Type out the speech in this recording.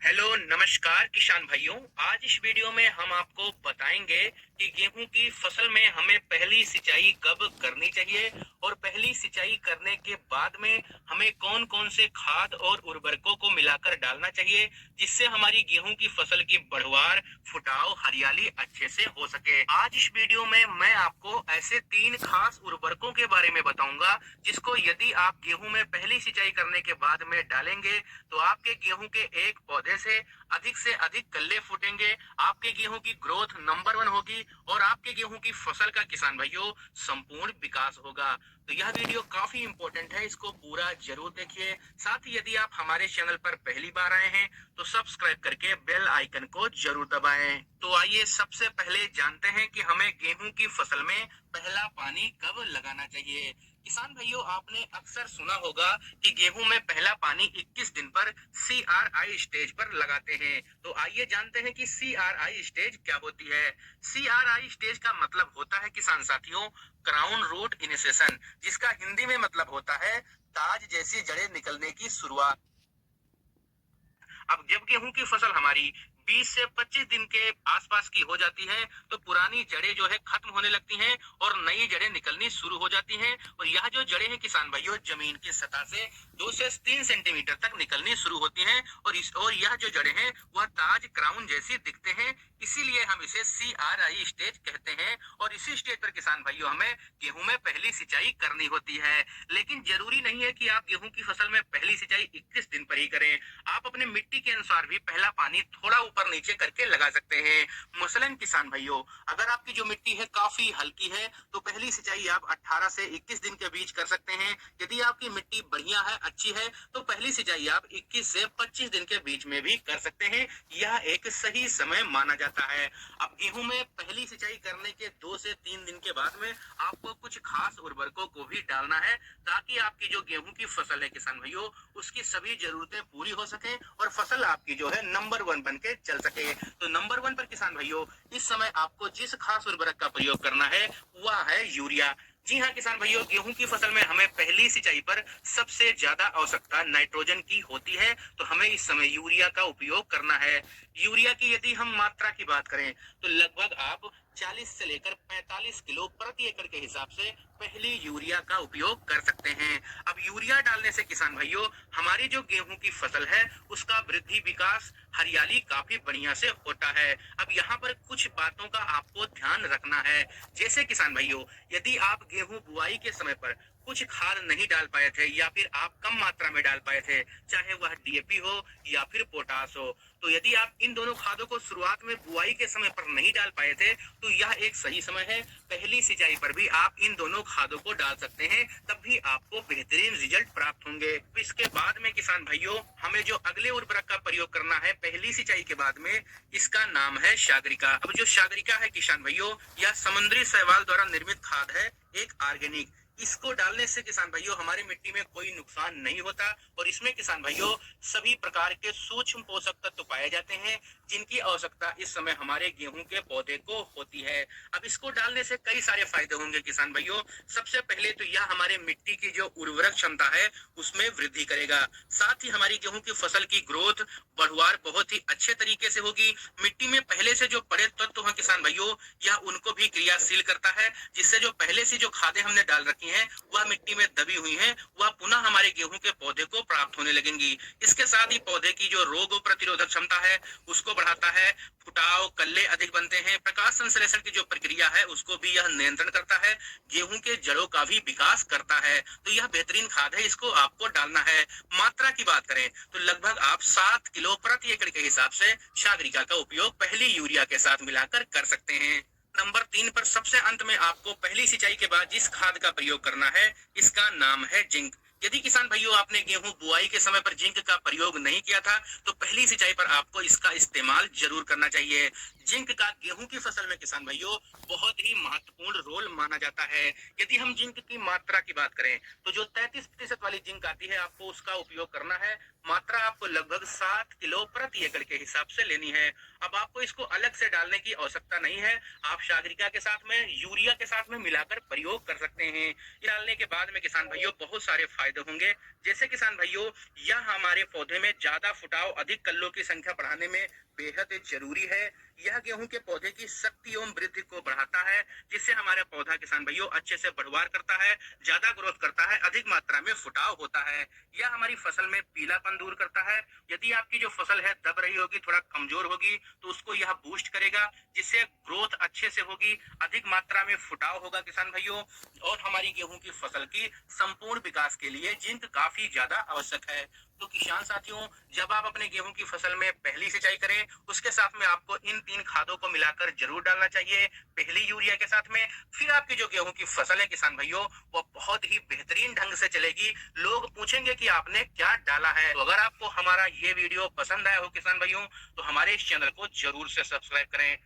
Hello नमस्कार किसान भाइयों। आज इस वीडियो में हम आपको बताएंगे कि गेहूं की फसल में हमें पहली सिंचाई कब करनी चाहिए और पहली सिंचाई करने के बाद में हमें कौन कौन से खाद और उर्वरकों को मिलाकर डालना चाहिए जिससे हमारी गेहूं की फसल की बढ़वार, फुटाव, हरियाली अच्छे से हो सके। आज इस वीडियो में मैं आपको ऐसे 3 खास उर्वरकों के बारे में बताऊंगा जिसको यदि आप गेहूं में पहली सिंचाई करने के बाद में डालेंगे तो आपके गेहूं के एक पौधे से अधिक कल्ले फूटेंगे, आपके गेहूं की ग्रोथ नंबर 1 होगी और आपके गेहूं की फसल का किसान भाइयों संपूर्ण विकास होगा। तो यह वीडियो काफी इंपॉर्टेंट है, इसको पूरा जरूर देखिए। साथ ही यदि आप हमारे चैनल पर पहली बार आए हैं तो सब्सक्राइब करके बेल आइकन को जरूर दबाएं। तो आइए सबसे पहले जानते हैं कि हमें गेहूं की फसल में पहला पानी कब लगाना चाहिए। किसान भाइयों, आपने अक्सर सुना होगा कि गेहूं में पहला पानी 21 दिन पर CRI स्टेज पर लगाते हैं। तो आइए जानते हैं कि CRI स्टेज क्या होती है। CRI स्टेज का मतलब होता है किसान साथियों क्राउन रूट इनिशिएशन, जिसका हिंदी में मतलब होता है ताज जैसी जड़ें निकलने की शुरुआत। अब जब गेहूं की फसल हमारी 20 से 25 दिन के आसपास की हो जाती है तो पुरानी जड़ें जो है खत्म होने लगती हैं और नई जड़ें निकलनी शुरू हो जाती हैं। और यह जो जड़ें हैं किसान भाइयों जमीन की सतह से 2 से 3 सेंटीमीटर तक निकलनी शुरू होती हैं और यह जो जड़ें हैं वह ताज क्राउन जैसी दिखते हैं। इसीलिए हम इसे CRI स्टेज कहते हैं और इसी स्टेज पर किसान भाइयों हमें गेहूं में पहली सिंचाई करनी होती है। लेकिन जरूरी नहीं है कि आप गेहूं की फसल में पहली सिंचाई 21 दिन पर ही करें। आप अपने मिट्टी के अनुसार भी पहला पानी थोड़ा ऊपर नीचे करके लगा सकते हैं। मसलन किसान भाइयों, अगर आपकी जो मिट्टी है काफी हल्की है तो पहली सिंचाई आप 18 से 21 दिन के बीच कर सकते हैं। यदि आपकी मिट्टी बढ़िया है, अच्छी है, तो पहली सिंचाई आप 21 से 25 दिन के बीच में भी कर सकते हैं। यह एक सही समय माना जाता है। अब गेहूं में पहली सिंचाई करने के 2 से 3 दिन के बाद में आपको कुछ खास उर्वरकों को भी डालना है ताकि आपकी जो गेहूं की फसल है किसान भाइयों उसकी सभी जरूरतें पूरी हो सके और फसल आपकी जो है नंबर 1 बन के चल सके। तो नंबर 1 पर किसान भाइयों इस समय आपको जिस खास उर्वरक का प्रयोग करना है वह है यूरिया। जी हाँ किसान भाइयों, गेहूं की फसल में हमें पहली सिंचाई पर सबसे ज्यादा आवश्यकता नाइट्रोजन की होती है, तो हमें इस समय यूरिया का उपयोग करना है। यूरिया की यदि हम मात्रा की बात करें तो लगभग आप 40 से लेकर 45 किलो प्रति एकड़ के हिसाब से पहली यूरिया का उपयोग कर सकते हैं। अब यूरिया डालने से किसान भाइयों हमारी जो गेहूं की फसल है उसका वृद्धि, विकास, हरियाली काफी बढ़िया से होता है। अब यहाँ पर कुछ बातों का आपको ध्यान रखना है। जैसे किसान भाइयों, यदि आप गेहूं बुआई के समय पर कुछ खाद नहीं डाल पाए थे या फिर आप कम मात्रा में डाल पाए थे, चाहे वह DAP हो या फिर पोटास हो, तो यदि आप इन दोनों खादों को शुरुआत में बुआई के समय पर नहीं डाल पाए थे तो यह एक सही समय है। पहली सिंचाई पर भी आप इन दोनों खादों को डाल सकते हैं, तब भी आपको बेहतरीन रिजल्ट प्राप्त होंगे। इसके बाद में किसान भाइयों हमें जो अगले उर्वरक का प्रयोग करना है पहली सिंचाई के बाद में, इसका नाम है सागरिका। अब जो सागरिका है किसान भाइयों यह समुद्री शैवाल द्वारा निर्मित खाद है, एक ऑर्गेनिक। इसको डालने से किसान भाइयों हमारी मिट्टी में कोई नुकसान नहीं होता और इसमें किसान भाइयों सभी प्रकार के सूक्ष्म पोषक तत्व पाए जाते हैं जिनकी आवश्यकता इस समय हमारे गेहूं के पौधे को होती है। अब इसको डालने से कई सारे फायदे होंगे किसान भाइयों। सबसे पहले तो यह हमारे मिट्टी की जो उर्वरक क्षमता है उसमें वृद्धि करेगा। साथ ही हमारी गेहूं की फसल की ग्रोथ, बढ़वार बहुत ही अच्छे तरीके से होगी। मिट्टी में पहले से जो पड़े तत्व हैं किसान भाइयों यह उनको भी क्रियाशील करता है, जिससे जो पहले से जो खादें हमने डाल रखी हैं वह मिट्टी में दबी हुई हैं, वह पुनः हमारे गेहूं के पौधे को प्राप्त होने लगेंगी। इसके साथ ही पौधे की जो रोग प्रतिरोधक क्षमता है उसको बढ़ाता है, फुटाव, कल्ले अधिक बनते हैं, प्रकाश संश्लेषण की जो प्रक्रिया है उसको भी यह नियंत्रण करता है, गेहूं के जड़ों का भी विकास करता है। तो यह बेहतरीन खाद है, इसको आपको डालना है। मात्रा की बात करें तो लगभग आप 7 किलो प्रति एकड़ के हिसाब से सागरिका का उपयोग पहली यूरिया के साथ मिलाकर कर सकते हैं। नंबर 3 पर सबसे अंत में आपको पहली सिंचाई के बाद जिस खाद का प्रयोग करना है इसका नाम है जिंक। यदि किसान भाइयों आपने गेहूं बुआई के समय पर जिंक का प्रयोग नहीं किया था तो पहली सिंचाई पर आपको इसका इस्तेमाल जरूर करना चाहिए। जिंक का गेहूं की फसल में किसान भाइयों बहुत ही महत्वपूर्ण रोल माना जाता है। यदि हम जिंक की मात्रा की बात करें तो जो 33% वाली जिंक आती है आपको उसका उपयोग करना है। मात्रा आपको लगभग 7 किलो प्रति एकड़ के हिसाब से लेनी है। अब आपको इसको अलग से डालने की आवश्यकता नहीं है, आप सागरिका के साथ में यूरिया के साथ में मिलाकर प्रयोग कर सकते हैं। डालने के बाद में किसान भाइयों बहुत सारे फायदे होंगे। जैसे किसान भाइयों, यह हमारे पौधे में ज्यादा फुटाव, अधिक कल्लों की संख्या बढ़ाने में बेहद जरूरी है। यह गेहूं के पौधे की शक्ति एवं वृद्धि को बढ़ाता है, जिससे हमारा पौधा किसान भाइयों अच्छे से बढ़वार करता है, ज्यादा ग्रोथ करता है, अधिक मात्रा में फुटाव होता है। यह हमारी फसल में पीलापन दूर करता है। यदि आपकी जो फसल है दब रही होगी, थोड़ा कमजोर होगी, तो उसको यह बूस्ट करेगा, जिससे ग्रोथ अच्छे से होगी, अधिक मात्रा में फुटाव होगा किसान भाइयों। और हमारी गेहूं की फसल की संपूर्ण विकास के लिए जिंक काफी ज्यादा आवश्यक है। तो किसान साथियों, जब आप अपने गेहूं की फसल में पहली सिंचाई करें, उसके साथ में आपको इन 3 खादों को मिलाकर जरूर डालना चाहिए। पहली यूरिया के साथ में, फिर आपकी जो गेहूं की फसल है किसान भाइयों, वो बहुत ही बेहतरीन ढंग से चलेगी। लोग पूछेंगे कि आपने क्या डाला है। तो अगर आपको हमारा ये वीडियो पसंद आया हो किसान भाइयों, तो हमारे इस चैनल को जरूर से सब्सक्राइब करें।